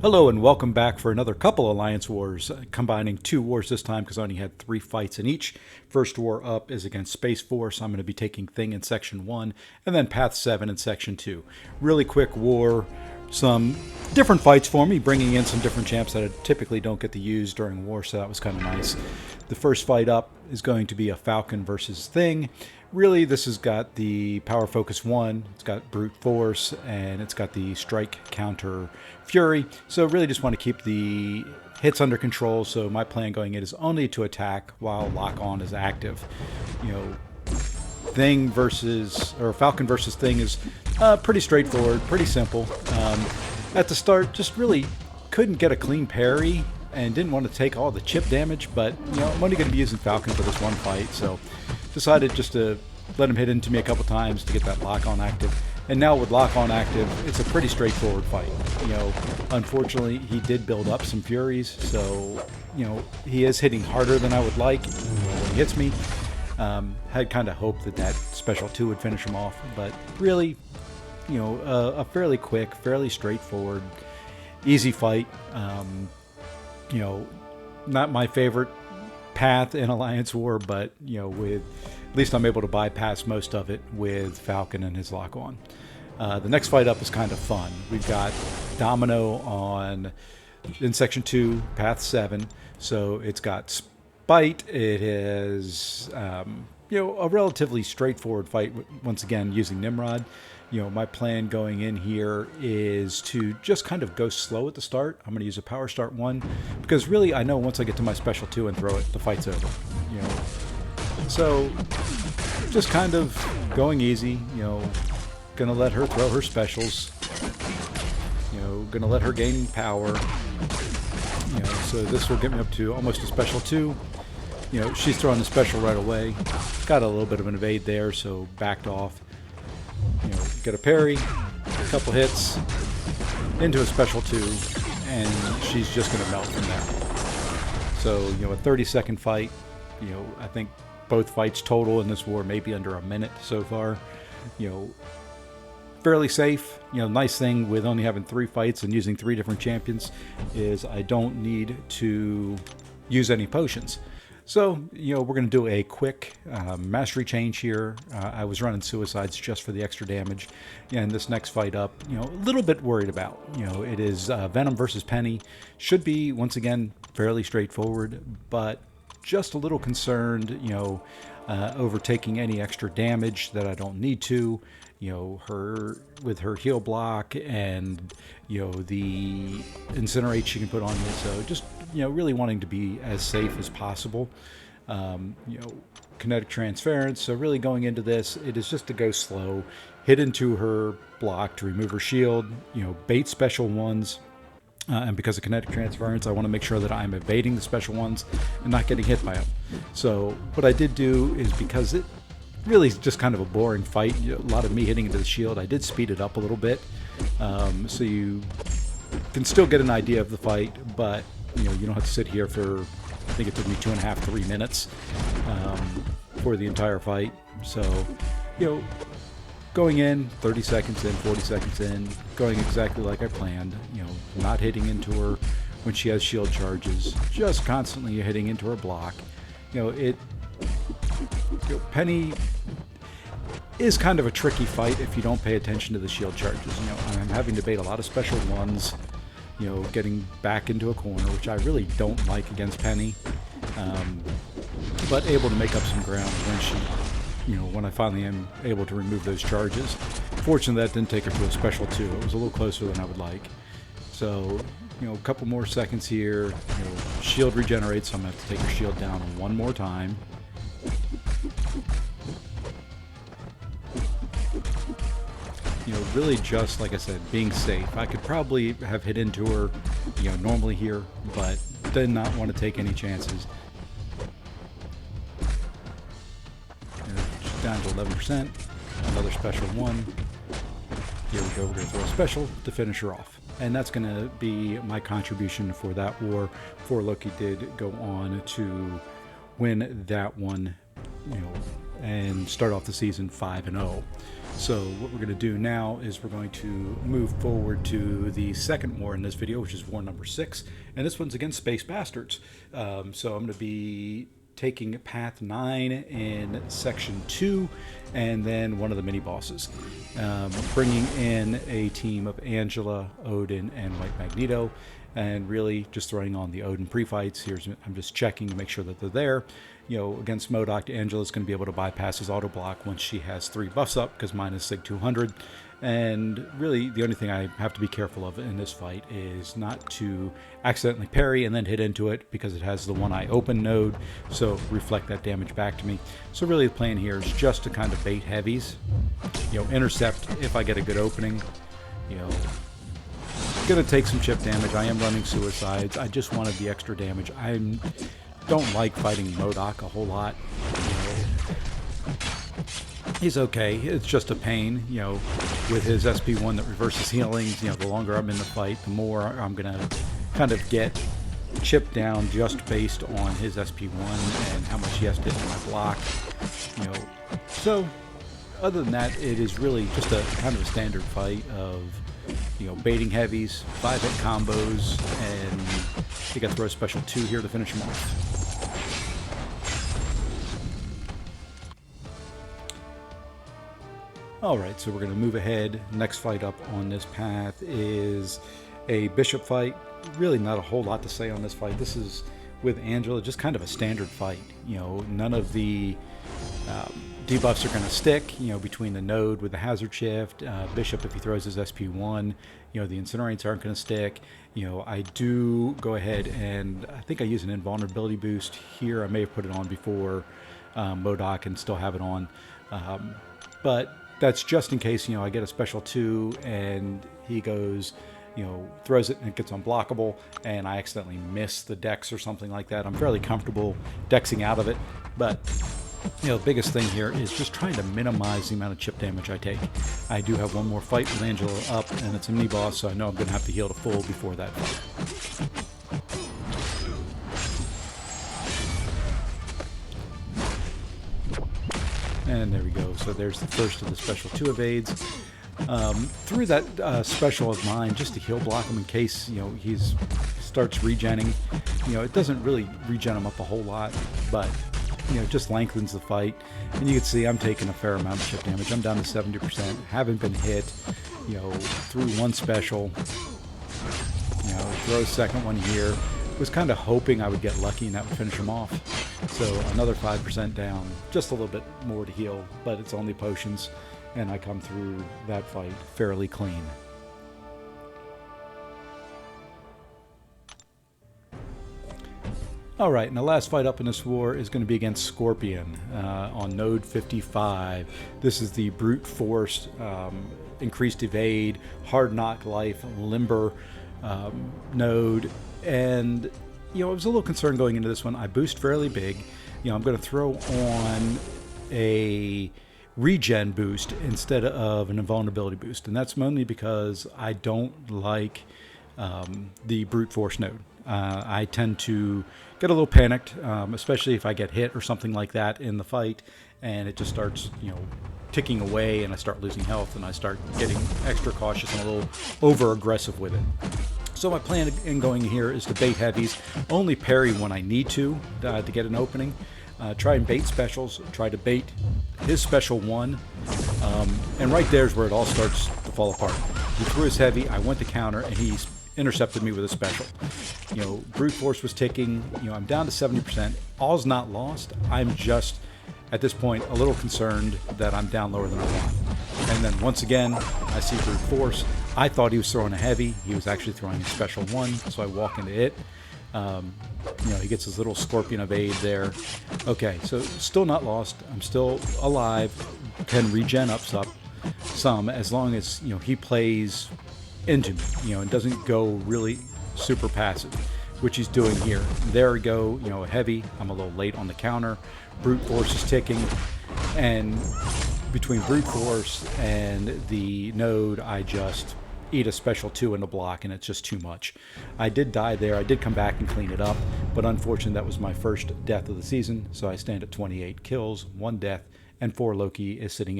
Hello and welcome back for another couple Alliance Wars, combining two wars this time because I only had 3 fights in each. First war up is against Space Force. I'm going to be taking Thing in Section 1, and then Path 7 in Section 2. Really quick war, some different fights for me, bringing in some different champs that I typically don't get to use during war, so that was kind of nice. The first fight up is going to be a Falcon versus Thing. Really, this has got the Power Focus 1, it's got Brute Force, and it's got the Strike Counter Fury. So really just want to keep the hits under control, so my plan going in is only to attack while Lock On is active. You know, Falcon versus Thing is pretty straightforward, pretty simple. At the start, just really couldn't get a clean parry and didn't want to take all the chip damage, but you know, I'm only going to be using Falcon for this one fight, so decided just to let him hit into me a couple times to get that Lock On active. And now with Lock On active, it's a pretty straightforward fight. You know, unfortunately, he did build up some Furies, so, you know, he is hitting harder than I would like when he hits me. Had kind of hoped that that Special 2 would finish him off, but really, you know, a fairly quick, fairly straightforward, easy fight. You know, not my favorite path in Alliance War, but, you know, at least I'm able to bypass most of it with Falcon and his Lock On. The next fight up is kind of fun. We've got Domino in Section 2, Path 7. So it's got Spite. It is, you know, a relatively straightforward fight, once again, using Nimrod. You know, my plan going in here is to just kind of go slow at the start. I'm going to use a Power Start 1, because really I know once I get to my Special 2 and throw it, the fight's over. You know, so just kind of going easy, you know, gonna let her throw her specials, you know, gonna let her gain power, you know, so this will get me up to almost a Special 2. You know, she's throwing the special right away, got a little bit of an evade there, so backed off, you know, get a parry, a couple hits, into a Special 2, and she's just gonna melt from there. So, you know, a 30-second fight, you know, I think both fights total in this war maybe under a minute so far. You know, fairly safe. You know, nice thing with only having 3 fights and using 3 different champions is I don't need to use any potions. So, you know, we're going to do a quick mastery change here. I was running suicides just for the extra damage. And this next fight up, you know, a little bit worried about. You know, it is Venom versus Peni. Should be, once again, fairly straightforward, but just a little concerned, you know, over taking any extra damage that I don't need to. You know, with her heal block and, you know, the incinerate she can put on me. So just, you know, really wanting to be as safe as possible. You know, kinetic transference. So really going into this, it is just to go slow, hit into her block to remove her shield, you know, bait Special 1s. And because of kinetic transference, I want to make sure that I'm evading the Special 1s and not getting hit by them. So what I did do is, because it really is just kind of a boring fight, a lot of me hitting into the shield, I did speed it up a little bit. So you can still get an idea of the fight, but you know, you don't have to sit here for, I think it took me 2.5, 3 minutes for the entire fight. So, you know, going in, 30 seconds in, 40 seconds in, going exactly like I planned, you know, not hitting into her when she has shield charges, just constantly hitting into her block. You know, Peni is kind of a tricky fight if you don't pay attention to the shield charges. You know, I'm having to bait a lot of Special 1s, you know, getting back into a corner, which I really don't like against Peni, but able to make up some ground when I finally am able to remove those charges. Fortunately, that didn't take her to a Special 2. It was a little closer than I would like. So, you know, a couple more seconds here. You know, shield regenerates, so I'm going to have to take her shield down one more time. You know, really just, like I said, being safe. I could probably have hit into her, you know, normally here, but did not want to take any chances. Down to 11%, another Special 1. Here we go, we're going to throw a special to finish her off. And that's going to be my contribution for that war. For Loki did go on to win that one, you know, and start off the season 5-0. So what we're going to do now is we're going to move forward to the second war in this video, which is war number 6, and this one's against Space Bastards. So I'm going to be taking path 9 in section 2, and then one of the mini bosses, bringing in a team of Angela, Odin, and White Magneto, and really just throwing on the Odin pre-fights. I'm just checking to make sure that they're there. You know, against MODOK, Angela's going to be able to bypass his auto block once she has 3 buffs up, because mine is Sig 200. And really, the only thing I have to be careful of in this fight is not to accidentally parry and then hit into it, because it has the one eye open node, so reflect that damage back to me. So really the plan here is just to kind of bait heavies, you know, intercept if I get a good opening. You know, gonna take some chip damage. I am running suicides. I just wanted the extra damage. I don't like fighting MODOK a whole lot. You know, he's okay. It's just a pain, you know, with his SP1 that reverses healings. You know, the longer I'm in the fight, the more I'm gonna kind of get chipped down just based on his SP1 and how much he has to hit in my block. You know, so other than that, it is really just a kind of a standard fight of, you know, baiting heavies, 5-hit combos, and you got to throw a special 2 here to finish him off. Alright, so we're going to move ahead. Next fight up on this path is a bishop fight. Really not a whole lot to say on this fight. This is with Angela, just kind of a standard fight. You know, none of the debuffs are going to stick, you know, between the node with the hazard shift, bishop if he throws his SP1, you know, the incinerates aren't going to stick. You know, I do go ahead and I think I use an invulnerability boost here. I may have put it on before MODOK and still have it on, but that's just in case, you know, I get a special 2 and he goes, you know, throws it and it gets unblockable and I accidentally miss the dex or something like that. I'm fairly comfortable dexing out of it, but you know, the biggest thing here is just trying to minimize the amount of chip damage I take. I do have one more fight with Angela up, and it's a mini boss, so I know I'm going to have to heal to full before that fight. And there we go. So there's the first of the special 2 evades. Through that special of mine, just to heal block him in case, you know, he's starts regenning. You know, it doesn't really regen him up a whole lot, but you know, just lengthens the fight. And you can see I'm taking a fair amount of chip damage. I'm down to 70%. Haven't been hit, you know, through one special. You know, throw a second one here. Was kind of hoping I would get lucky and that would finish him off. So another 5% down. Just a little bit more to heal, but it's only potions. And I come through that fight fairly clean. Alright, and the last fight up in this war is going to be against Scorpion on node 55. This is the brute force, increased evade, hard knock life, limber node. And, you know, I was a little concerned going into this one. I boost fairly big. You know, I'm going to throw on a regen boost instead of an invulnerability boost. And that's mainly because I don't like the brute force node. I tend to get a little panicked, especially if I get hit or something like that in the fight, and it just starts, you know, ticking away, and I start losing health, and I start getting extra cautious and a little over aggressive with it. So my plan in going here is to bait heavies, only parry when I need to get an opening. Try and bait specials, try to bait his special 1, and right there's where it all starts to fall apart. He threw his heavy, I went to counter, and he intercepted me with a special. You know, brute force was ticking. You know, I'm down to 70%. All's not lost. I'm just, at this point, a little concerned that I'm down lower than I want. And then once again, I see brute force. I thought he was throwing a heavy. He was actually throwing a special 1, so I walk into it. You know, he gets his little scorpion evade there. Okay, so still not lost. I'm still alive. Can regen up some as long as, you know, he plays into me, you know, and doesn't go really super passive, which he's doing here. There we go, you know, heavy. I'm a little late on the counter. Brute force is ticking, and between brute force and the node, I just eat a special 2 in a block, and it's just too much. I did die there. I did come back and clean it up, but unfortunately that was my first death of the season, so I stand at 28 kills, 1 death, and 4 Loki is sitting